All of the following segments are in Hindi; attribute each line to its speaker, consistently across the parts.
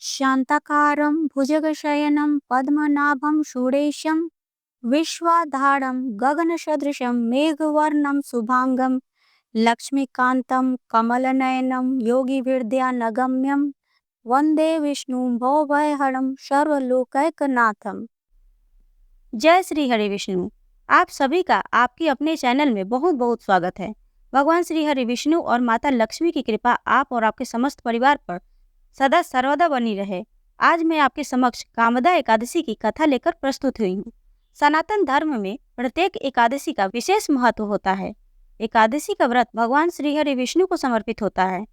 Speaker 1: शान्ताकारं भुजगशयनं पद्मनाभं सुरेशं विश्वाधारं गगनसदृशं मेघवर्णं शुभांगं लक्ष्मीकान्तं कमलनयनं योगिविद्यानगम्यं वन्दे विष्णुं भवभयहरं सर्वलोकैकनाथम। जय श्री हरि विष्णु। आप सभी का आपके अपने चैनल में बहुत बहुत स्वागत है। भगवान श्री हरि विष्णु और माता लक्ष्मी की कृपा आप और आपके समस्त परिवार पर सदा सर्वदा बनी रहे। आज मैं आपके समक्ष कामदा एकादशी की कथा लेकर प्रस्तुत हुई हूँ। सनातन धर्म में प्रत्येक एकादशी का विशेष महत्व होता है। एकादशी का व्रत भगवान श्री हरि विष्णु को समर्पित होता है।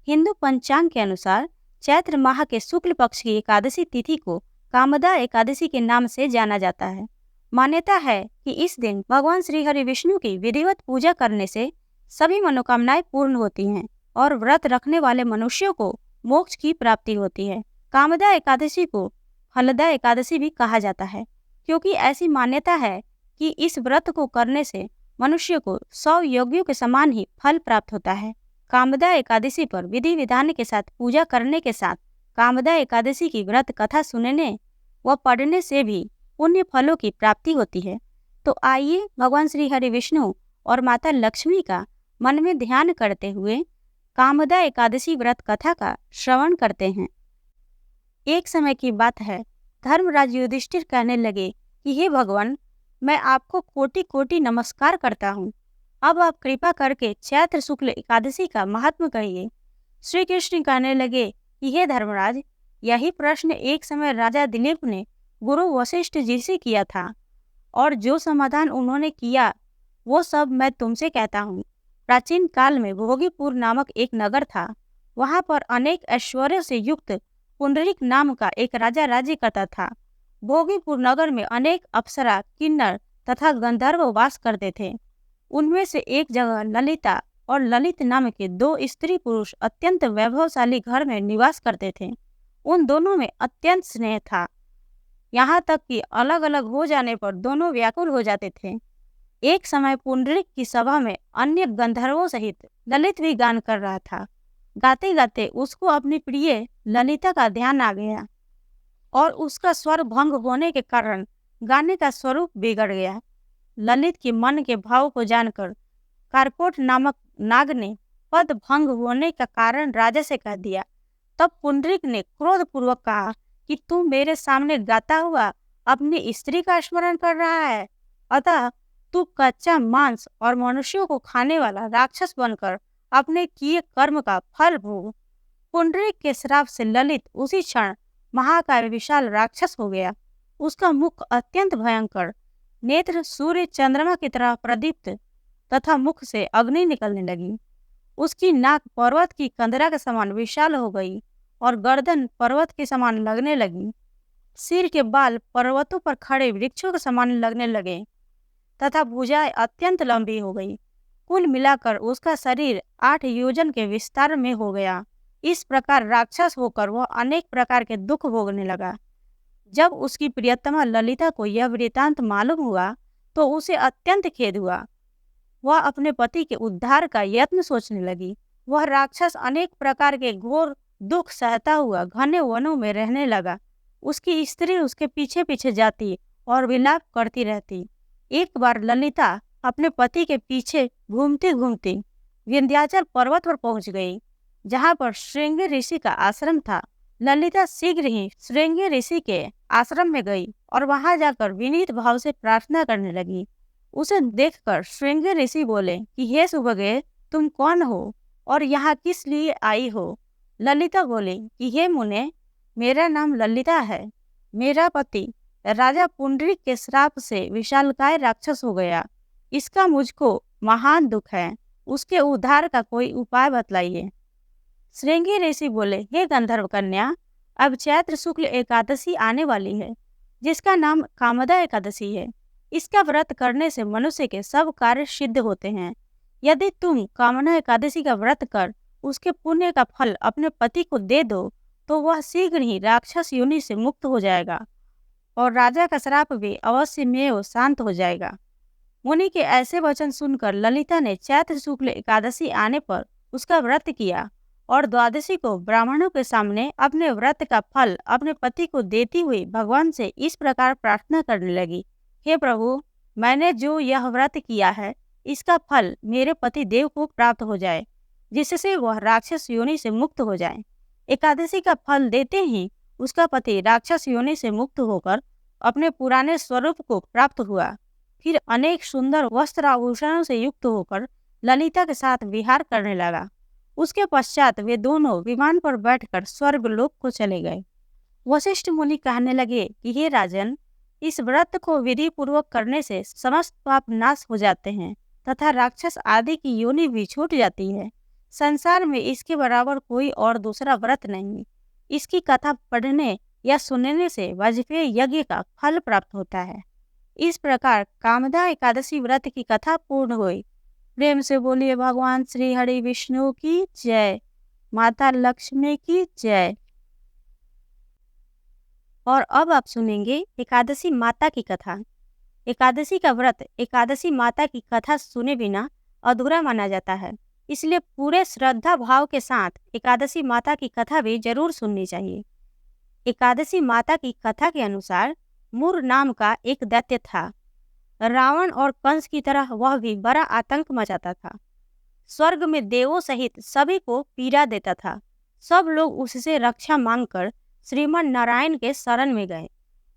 Speaker 1: हिंदू पंचांग के अनुसार चैत्र माह के शुक्ल पक्ष की एकादशी तिथि को कामदा एकादशी के नाम से जाना जाता है। मान्यता है कि इस दिन भगवान श्री हरि विष्णु की विधिवत पूजा करने से सभी मनोकामनाएं पूर्ण होती हैं और व्रत रखने वाले मनुष्यों को मोक्ष की प्राप्ति होती है। कामदा एकादशी को फलदा एकादशी भी कहा जाता है, क्योंकि ऐसी मान्यता है कि इस व्रत को करने से मनुष्य को 100 यज्ञों के समान ही फल प्राप्त होता है। कामदा एकादशी पर विधि विधान के साथ पूजा करने के साथ कामदा एकादशी की व्रत कथा सुनने व पढ़ने से भी पुण्य फलों की प्राप्ति होती है। तो आइए भगवान श्री हरि विष्णु और माता लक्ष्मी का मन में ध्यान करते हुए कामदा एकादशी व्रत कथा का श्रवण करते हैं। एक समय की बात है, धर्मराज युधिष्ठिर कहने लगे कि हे भगवान, मैं आपको कोटि कोटि नमस्कार करता हूँ। अब आप कृपा करके चैत्र शुक्ल एकादशी का महात्म कहिए। श्री कृष्ण कहने लगे कि हे धर्मराज, यही प्रश्न एक समय राजा दिलीप ने गुरु वशिष्ठ जी से किया था, और जो समाधान उन्होंने किया वो सब मैं तुमसे कहता हूँ। प्राचीन काल में भोगीपुर नामक एक नगर था। वहाँ पर अनेक ऐश्वर्य से युक्त पुंडरीक नाम का एक राजा राज्य करता था। भोगीपुर नगर में अनेक अप्सरा, किन्नर तथा गंधर्व वास करते थे। उनमें से एक जगह ललिता और ललित नाम के 2 स्त्री पुरुष अत्यंत वैभवशाली घर में निवास करते थे। उन दोनों में अत्यंत स्नेह था, यहाँ तक कि अलग अलग हो जाने पर दोनों व्याकुल हो जाते थे। एक समय पुंडरीक की सभा में अन्य गंधर्वों सहित ललित भी गान कर रहा था। गाते गाते उसको अपनी प्रिय ललिता का ध्यान आ गया और उसका स्वर भंग होने के कारण गाने का स्वरूप बिगड़ गया। ललित के मन के भाव को जानकर कारकोट नामक नाग ने पद भंग होने का कारण राजा से कह दिया। तब पुंडरीक ने क्रोधपूर्वक कहा कि तू मेरे सामने गाता हुआ अपनी स्त्री का स्मरण कर रहा है, अतः तू कच्चा मांस और मनुष्यों को खाने वाला राक्षस बनकर अपने किए कर्म का फल भोग। पुंडरीक के श्राप से ललित उसी क्षण महाकाय विशाल राक्षस हो गया। उसका मुख अत्यंत भयंकर, नेत्र सूर्य चंद्रमा की तरह प्रदीप्त तथा मुख से अग्नि निकलने लगी। उसकी नाक पर्वत की कंदरा के समान विशाल हो गई और गर्दन पर्वत के समान लगने लगी। सिर के बाल पर्वतों पर खड़े वृक्षों के समान लगने लगे तथा भुजाएं अत्यंत लंबी हो गई। कुल मिलाकर उसका शरीर 8 योजन के विस्तार में हो गया। इस प्रकार राक्षस होकर वह अनेक प्रकार के दुख भोगने लगा। जब उसकी प्रियतमा ललिता को यह वृतांत मालूम हुआ तो उसे अत्यंत खेद हुआ। वह अपने पति के उद्धार का यत्न सोचने लगी। वह राक्षस अनेक प्रकार के घोर दुख सहता हुआ घने वनों में रहने लगा। उसकी स्त्री उसके पीछे पीछे जाती और विलाप करती रहती। एक बार ललिता अपने पति के पीछे घूमती घूमती विंध्याचल पर्वत पर पहुंच गई, जहां पर श्रृंगी ऋषि का आश्रम था। ललिता शीघ्र ही श्रृंगी ऋषि के आश्रम में गई और वहां जाकर विनीत भाव से प्रार्थना करने लगी। उसे देखकर श्रृंगी ऋषि बोले कि हे सुभगे, तुम कौन हो और यहाँ किस लिए आई हो? ललिता बोली कि हे मुने, मेरा नाम ललिता है। मेरा पति राजा पुंडरीक के श्राप से विशालकाय राक्षस हो गया। इसका मुझको महान दुख है। उसके उद्धार का कोई उपाय बतलाइए। श्रृंगी ऋषि बोले, हे गंधर्व कन्या, अब चैत्र शुक्ल एकादशी आने वाली है, जिसका नाम कामदा एकादशी है। इसका व्रत करने से मनुष्य के सब कार्य सिद्ध होते हैं। यदि तुम कामदा एकादशी का व्रत कर उसके पुण्य का फल अपने पति को दे दो तो वह शीघ्र ही राक्षस योनि से मुक्त हो जाएगा और राजा का श्राप भी अवश्य में शांत हो जाएगा। मुनि के ऐसे वचन सुनकर ललिता ने चैत्र शुक्ल एकादशी आने पर उसका व्रत किया
Speaker 2: और द्वादशी को ब्राह्मणों के सामने अपने व्रत का फल अपने पति को देती हुई भगवान से इस प्रकार प्रार्थना करने लगी, हे प्रभु, मैंने जो यह व्रत किया है इसका फल मेरे पति देव को प्राप्त हो जाए, जिससे वह राक्षस योनि से मुक्त हो जाए। एकादशी का फल देते ही उसका पति राक्षस योनि से मुक्त होकर अपने पुराने स्वरूप को प्राप्त हुआ। फिर अनेक सुंदर वस्त्र आभूषणों से युक्त होकर ललिता के साथ विहार करने लगा। उसके पश्चात वे दोनों विमान पर बैठकर स्वर्ग लोक को चले गए। वशिष्ठ मुनि कहने लगे कि हे राजन, इस व्रत को विधि पूर्वक करने से समस्त पाप नाश हो जाते हैं तथा राक्षस आदि की योनि भी छूट जाती है। संसार में इसके बराबर कोई और दूसरा व्रत नहीं। इसकी कथा पढ़ने या सुनने से वाजपेयी यज्ञ का फल प्राप्त होता है। इस प्रकार कामदा एकादशी व्रत की कथा पूर्ण हुई। प्रेम से बोलिए भगवान श्री हरि विष्णु की जय, माता लक्ष्मी की जय। और अब आप सुनेंगे एकादशी माता की कथा। एकादशी का व्रत एकादशी माता की कथा सुने बिना अधूरा माना जाता है, इसलिए पूरे श्रद्धा भाव के साथ एकादशी माता की कथा भी जरूर सुननी चाहिए। एकादशी माता की कथा के अनुसार मुर नाम का एक दैत्य था। रावण और कंस की तरह वह भी बड़ा आतंक मचाता था। स्वर्ग में देवों सहित सभी को पीड़ा देता था। सब लोग उससे रक्षा मांगकर श्रीमन नारायण के शरण में गए।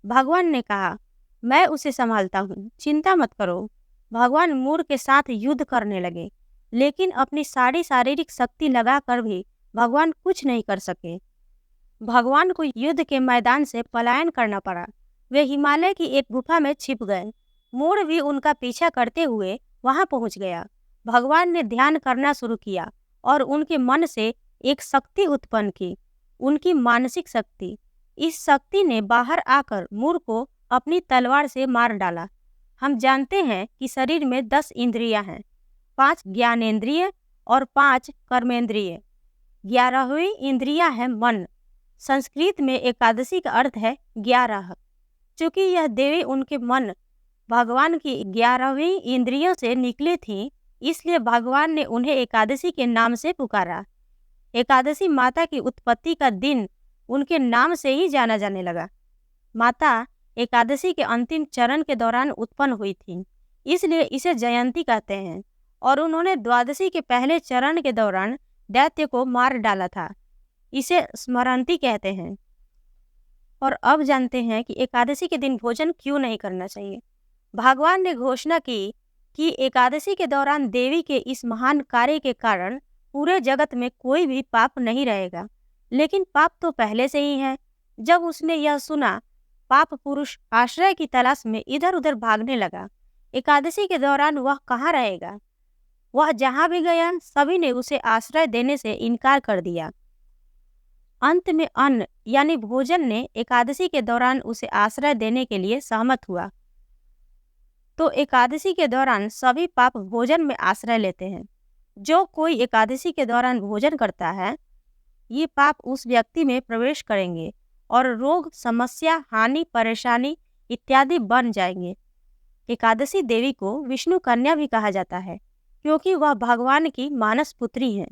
Speaker 2: भगवान ने कहा, मैं उसे संभालता हूँ, चिंता मत करो। भगवान मुर के साथ युद्ध करने लगे, लेकिन अपनी सारी शारीरिक शक्ति लगाकर भी भगवान कुछ नहीं कर सके। भगवान को युद्ध के मैदान से पलायन करना पड़ा। वे हिमालय की एक गुफा में छिप गए। मुर भी उनका पीछा करते हुए वहां पहुंच गया। भगवान ने ध्यान करना शुरू किया और उनके मन से एक शक्ति उत्पन्न की, उनकी मानसिक शक्ति। इस शक्ति ने बाहर आकर मुर को अपनी तलवार से मार डाला। हम जानते हैं कि शरीर में 10 इंद्रियां हैं, 5 ज्ञानेंद्रिय और 5 कर्मेंद्रिय। 11वीं इंद्रिया है मन। संस्कृत में एकादशी का अर्थ है 11। चूंकि यह देवी उनके मन भगवान की 11वीं इंद्रियों से निकली थी, इसलिए भगवान ने उन्हें एकादशी के नाम से पुकारा। एकादशी माता की उत्पत्ति का दिन उनके नाम से ही जाना जाने लगा। माता एकादशी के अंतिम चरण के दौरान उत्पन्न हुई थी, इसलिए इसे जयंती कहते हैं। और उन्होंने द्वादशी के पहले चरण के दौरान दैत्य को मार डाला था, इसे स्मरणती कहते हैं। और अब जानते हैं कि एकादशी के दिन भोजन क्यों नहीं करना चाहिए। भगवान ने घोषणा की कि एकादशी के दौरान देवी के इस महान कार्य के कारण पूरे जगत में कोई भी पाप नहीं रहेगा। लेकिन पाप तो पहले से ही है। जब उसने यह सुना, पाप पुरुष आश्रय की तलाश में इधर उधर भागने लगा। एकादशी के दौरान वह कहाँ रहेगा? वह जहाँ भी गया, सभी ने उसे आश्रय देने से इनकार कर दिया। अंत में अन्न यानी भोजन ने एकादशी के दौरान उसे आश्रय देने के लिए सहमत हुआ। तो एकादशी के दौरान सभी पाप भोजन में आश्रय लेते हैं। जो कोई एकादशी के दौरान भोजन करता है, ये पाप उस व्यक्ति में प्रवेश करेंगे और रोग, समस्या, हानि, परेशानी इत्यादि बन जाएंगे। एकादशी देवी को विष्णु कन्या भी कहा जाता है, क्योंकि वह भगवान की मानस पुत्री हैं।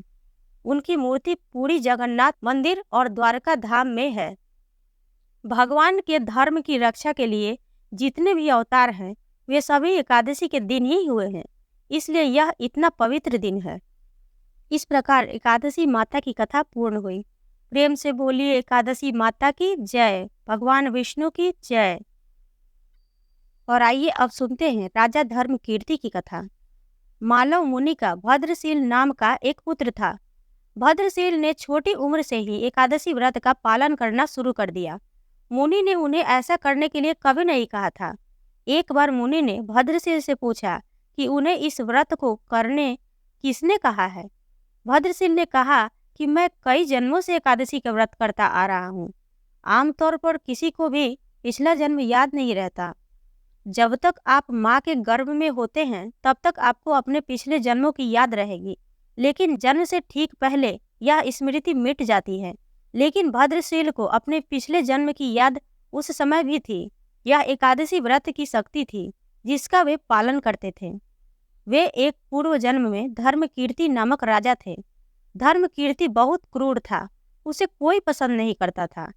Speaker 2: उनकी मूर्ति पूरी जगन्नाथ मंदिर और द्वारका धाम में है। भगवान के धर्म की रक्षा के लिए जितने भी अवतार हैं, वे सभी एकादशी के दिन ही हुए हैं, इसलिए यह इतना पवित्र दिन है। इस प्रकार एकादशी माता की कथा पूर्ण हुई। प्रेम से बोलिए एकादशी माता की जय, भगवान विष्णु की जय। और आइए अब सुनते हैं राजा धर्म कीर्ति की कथा। मालव मुनि का भद्रशील नाम का एक पुत्र था। भद्रशील ने छोटी उम्र से ही एकादशी व्रत का पालन करना शुरू कर दिया। मुनि ने उन्हें ऐसा करने के लिए कभी नहीं कहा था। एक बार मुनि ने भद्रशील से पूछा कि उन्हें इस व्रत को करने किसने कहा है। भद्रशील ने कहा कि मैं कई जन्मों से एकादशी का व्रत करता आ रहा हूँ। आमतौर पर किसी को भी पिछला जन्म याद नहीं रहता। जब तक आप माँ के गर्भ में होते हैं, तब तक आपको अपने पिछले जन्मों की याद रहेगी, लेकिन जन्म से ठीक पहले यह स्मृति मिट जाती है। लेकिन भद्रशील को अपने पिछले जन्म की याद उस समय भी थी। यह एकादशी व्रत की शक्ति थी जिसका वे पालन करते थे। वे एक पूर्व जन्म में धर्म कीर्ति नामक राजा थे। धर्म कीर्ति बहुत क्रूर था, उसे कोई पसंद नहीं करता था।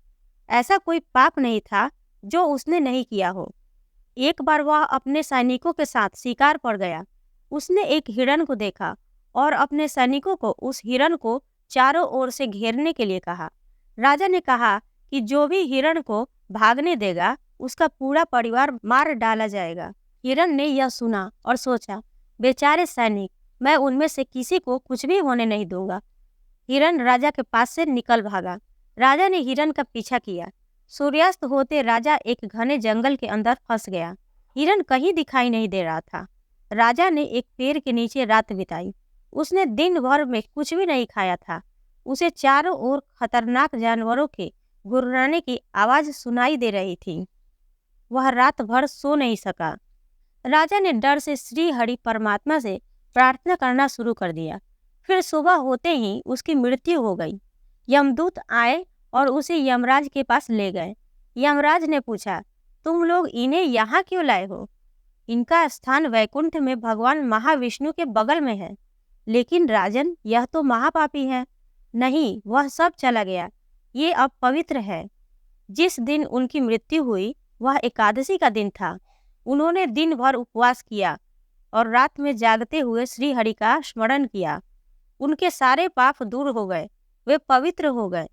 Speaker 2: ऐसा कोई पाप नहीं था जो उसने नहीं किया हो। एक बार वह अपने सैनिकों के साथ शिकार पर गया। उसने एक हिरण को देखा और अपने सैनिकों को उस हिरण को चारों ओर से घेरने के लिए कहा। राजा ने कहा कि जो भी हिरण को भागने देगा उसका पूरा परिवार मार डाला जाएगा। हिरण ने यह सुना और सोचा, बेचारे सैनिक, मैं उनमें से किसी को कुछ भी होने नहीं दूंगा। हिरण राजा के पास से निकल भागा। राजा ने हिरण का पीछा किया। सूर्यास्त होते राजा एक घने जंगल के अंदर फंस गया। हिरण कहीं दिखाई नहीं दे रहा था। राजा ने एक पेड़ के नीचे रात बिताई। उसने दिन भर में कुछ भी नहीं खाया था। उसे चारों ओर खतरनाक जानवरों के गुर्राने की आवाज सुनाई दे रही थी। वह रात भर सो नहीं सका। राजा ने डर से श्री हरि परमात्मा से प्रार्थना करना शुरू कर दिया। फिर सुबह होते ही उसकी मृत्यु हो गई। यमदूत आए और उसे यमराज के पास ले गए। यमराज ने पूछा, तुम लोग इन्हें यहाँ क्यों लाए हो? इनका स्थान वैकुंठ में भगवान महाविष्णु के बगल में है। लेकिन राजन, यह तो महापापी है। नहीं, वह सब चला गया। ये अब पवित्र है। जिस दिन उनकी मृत्यु हुई वह एकादशी का दिन था। उन्होंने दिन भर उपवास किया और रात में जागते हुए श्री हरि का स्मरण किया। उनके सारे पाप दूर हो गए, वे पवित्र हो गए।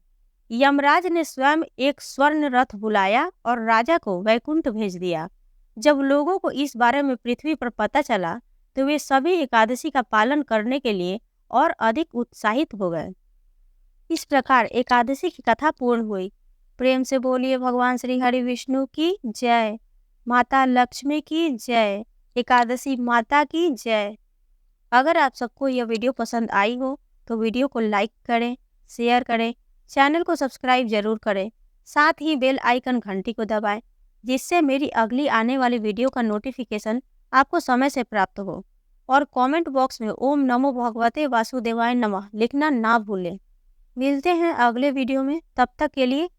Speaker 2: यमराज ने स्वयं एक स्वर्ण रथ बुलाया और राजा को वैकुंठ भेज दिया। जब लोगों को इस बारे में पृथ्वी पर पता चला तो वे सभी एकादशी का पालन करने के लिए और अधिक उत्साहित हो गए। इस प्रकार एकादशी की कथा पूर्ण हुई। प्रेम से बोलिए भगवान श्री हरि विष्णु की जय, माता लक्ष्मी की जय, एकादशी माता की जय। अगर आप सबको यह वीडियो पसंद आई हो तो वीडियो को लाइक करें, शेयर करें, चैनल को सब्सक्राइब जरूर करें, साथ ही बेल आइकन घंटी को दबाएं, जिससे मेरी अगली आने वाली वीडियो का नोटिफिकेशन आपको समय से प्राप्त हो। और कमेंट बॉक्स में ओम नमो भगवते वासुदेवाय नमः लिखना ना भूलें। मिलते हैं अगले वीडियो में, तब तक के लिए